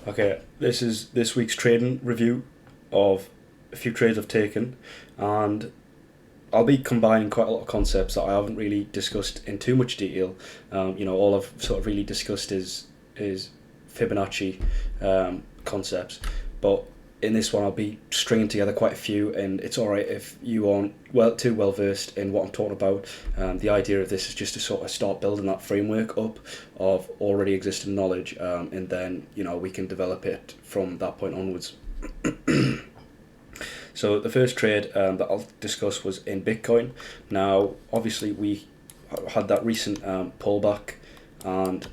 Okay, this is this week's trading review of a few trades I've taken, and I'll be combining quite a lot of concepts that I haven't really discussed in too much detail. All I've sort of really discussed is Fibonacci concepts, but in this one I'll be stringing together quite a few, and it's all right if you aren't too well versed in what I'm talking about. The idea of this is just to sort of start building that framework up of already existing knowledge, and then we can develop it from that point onwards. So the first trade that I'll discuss was in Bitcoin. Now, obviously, we had that recent pullback, and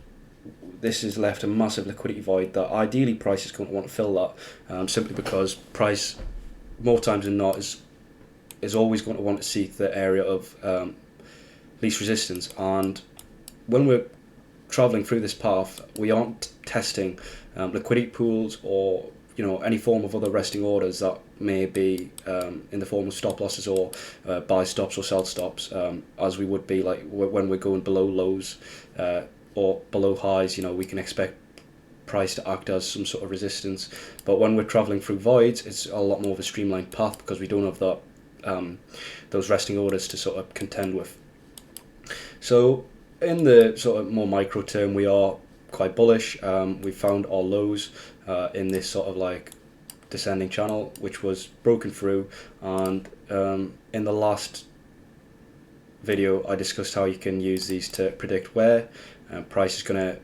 this has left a massive liquidity void that ideally price is going to want to fill that, simply because price, more times than not, is always going to want to seek the area of least resistance. And when we're traveling through this path, we aren't testing liquidity pools or any form of other resting orders that may be in the form of stop losses or buy stops or sell stops, as we would be like when we're going below lows or below highs. We can expect price to act as some sort of resistance, but when we're traveling through voids, it's a lot more of a streamlined path because we don't have that those resting orders to sort of contend with. So in the sort of more micro term, we are quite bullish. We found our lows in this sort of like descending channel, which was broken through, and in the last video I discussed how you can use these to predict where price is going to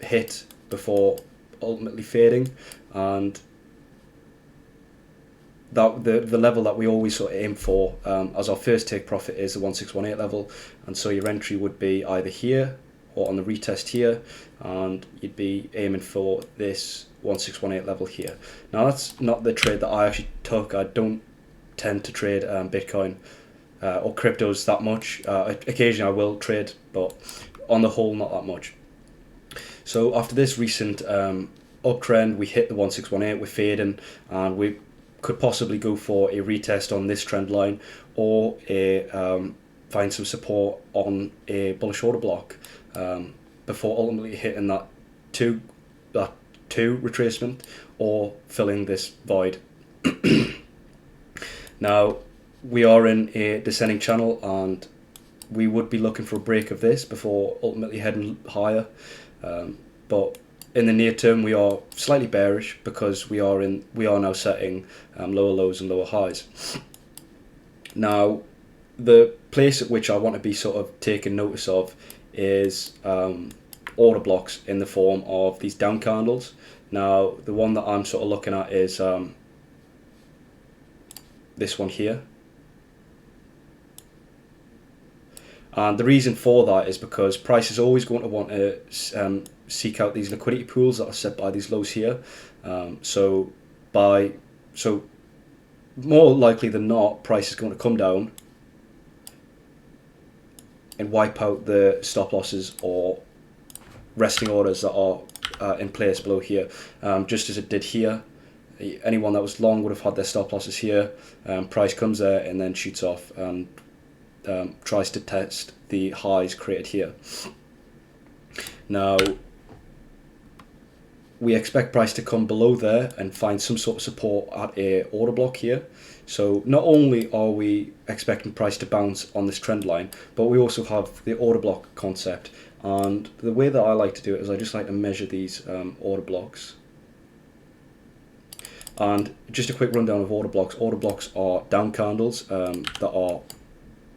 hit before ultimately fading, and that the level that we always sort of aim for as our first take profit is the 1618 level, and so your entry would be either here or on the retest here, and you'd be aiming for this 1618 level here. Now that's not the trade that I actually took. I don't tend to trade Bitcoin or cryptos that much. Occasionally I will trade, but on the whole not that much. So after this recent uptrend, we hit the 1618, we're fading, and we could possibly go for a retest on this trend line, or find some support on a bullish order block before ultimately hitting that two retracement or filling this void. Now we are in a descending channel, and we would be looking for a break of this before ultimately heading higher, but in the near term we are slightly bearish because we are now setting lower lows and lower highs. Now the place at which I want to be sort of taking notice of is order blocks in the form of these down candles. Now the one that I'm sort of looking at is this one here, and the reason for that is because price is always going to want to seek out these liquidity pools that are set by these lows here. So more likely than not, price is going to come down and wipe out the stop losses or resting orders that are in place below here, just as it did here. Anyone that was long would have had their stop losses here. Price comes there and then shoots off and tries to test the highs created here. Now we expect price to come below there and find some sort of support at a order block here. So not only are we expecting price to bounce on this trend line, but we also have the order block concept. And the way that I like to do it is I just like to measure these order blocks. And just a quick rundown of order blocks. Order blocks are down candles that are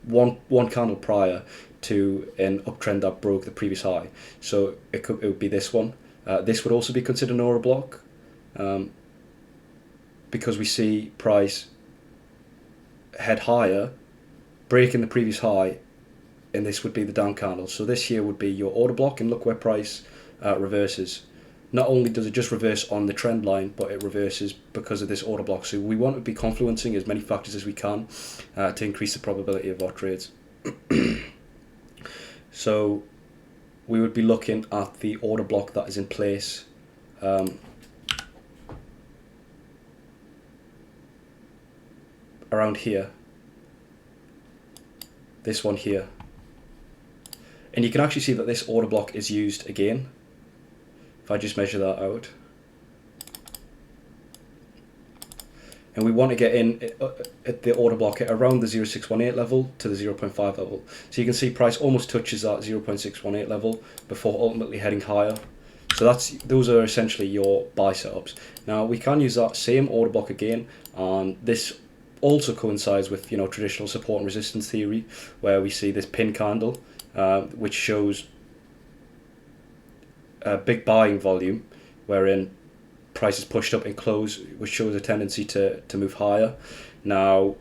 one candle prior to an uptrend that broke the previous high. So it would be this one. This would also be considered an order block, because we see price head higher, breaking the previous high, and this would be the down candle. So this here would be your order block, and look where price reverses. Not only does it just reverse on the trend line, but it reverses because of this order block. So we want to be confluencing as many factors as we can to increase the probability of our trades. So we would be looking at the order block that is in place around here, this one here, and you can actually see that this order block is used again. If I just measure that out, and we want to get in at the order block at around the 0.618 level to the 0.5 level. So you can see price almost touches that 0.618 level before ultimately heading higher. So those are essentially your buy setups. Now we can use that same order block again, and this also coincides with traditional support and resistance theory, where we see this pin candle, which shows a big buying volume, wherein price is pushed up in close, which shows a tendency to move higher. Now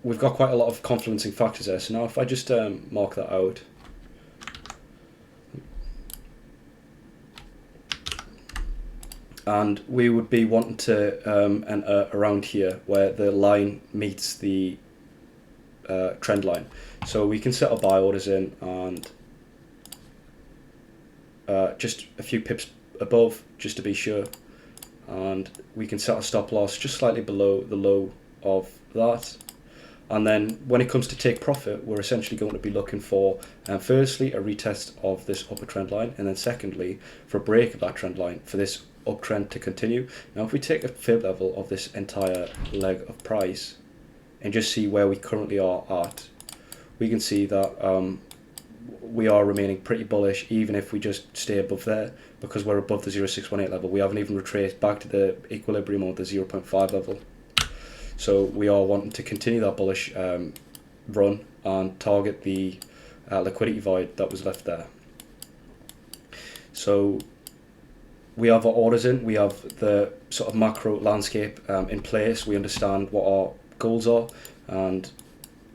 we've got quite a lot of confluencing factors there. So now if I just mark that out, and we would be wanting to enter around here where the line meets the trend line. So we can set our buy orders in, and just a few pips above just to be sure, and we can set a stop loss just slightly below the low of that. And then when it comes to take profit, we're essentially going to be looking for firstly a retest of this upper trend line, and then secondly for a break of that trend line for this uptrend to continue. Now if we take a fib level of this entire leg of price and just see where we currently are at, we can see that we are remaining pretty bullish even if we just stay above there, because we're above the 0.618 level. We haven't even retraced back to the equilibrium or the 0.5 level. So we are wanting to continue that bullish run and target the liquidity void that was left there. So we have our orders in, we have the sort of macro landscape in place, we understand what our goals are, and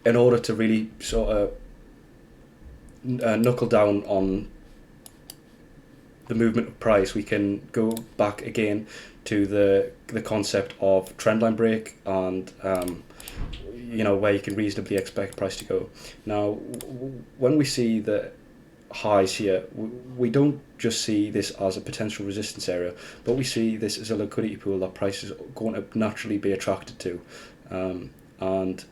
in order to really sort of knuckle down on the movement of price, we can go back again to the concept of trendline break and where you can reasonably expect price to go. Now when we see the highs here, we don't just see this as a potential resistance area, but we see this as a liquidity pool that price is going to naturally be attracted to, and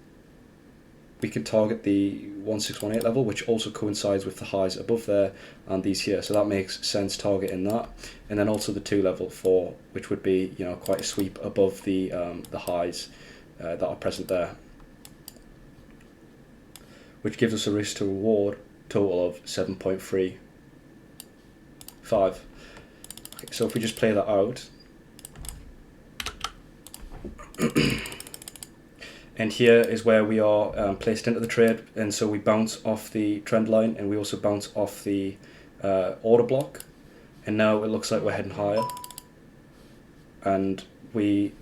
we can target the 1.618 level, which also coincides with the highs above there and these here, so that makes sense targeting that. And then also the 2 level 4, which would be quite a sweep above the highs that are present there, which gives us a risk to reward total of 7.35. Okay, so if we just play that out, and here is where we are placed into the trade, and so we bounce off the trend line and we also bounce off the order block, and now it looks like we're heading higher, and we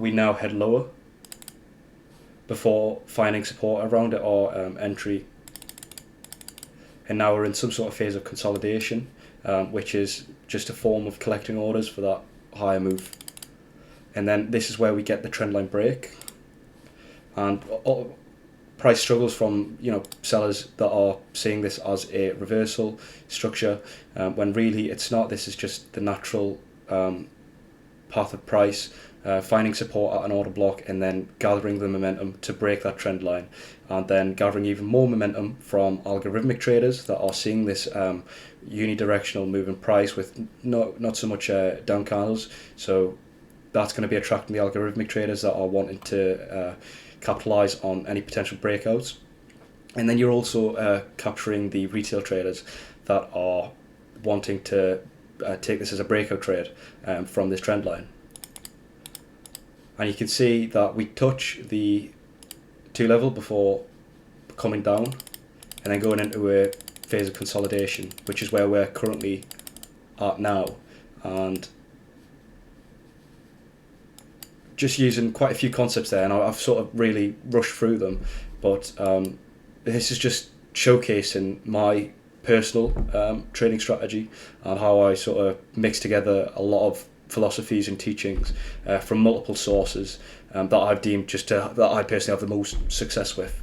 now head lower before finding support around it or entry, and now we're in some sort of phase of consolidation, which is just a form of collecting orders for that higher move. And then this is where we get the trendline break, and price struggles from sellers that are seeing this as a reversal structure, when really it's not. This is just the natural path of price, finding support at an order block and then gathering the momentum to break that trend line, and then gathering even more momentum from algorithmic traders that are seeing this unidirectional move in price with not so much down candles. So that's going to be attracting the algorithmic traders that are wanting to capitalize on any potential breakouts. And then you're also capturing the retail traders that are wanting to take this as a breakout trade from this trend line. And you can see that we touch the 2 level before coming down and then going into a phase of consolidation, which is where we're currently at now. And just using quite a few concepts there, and I've sort of really rushed through them, but this is just showcasing my personal trading strategy and how I sort of mix together a lot of philosophies and teachings from multiple sources that I've deemed that I personally have the most success with.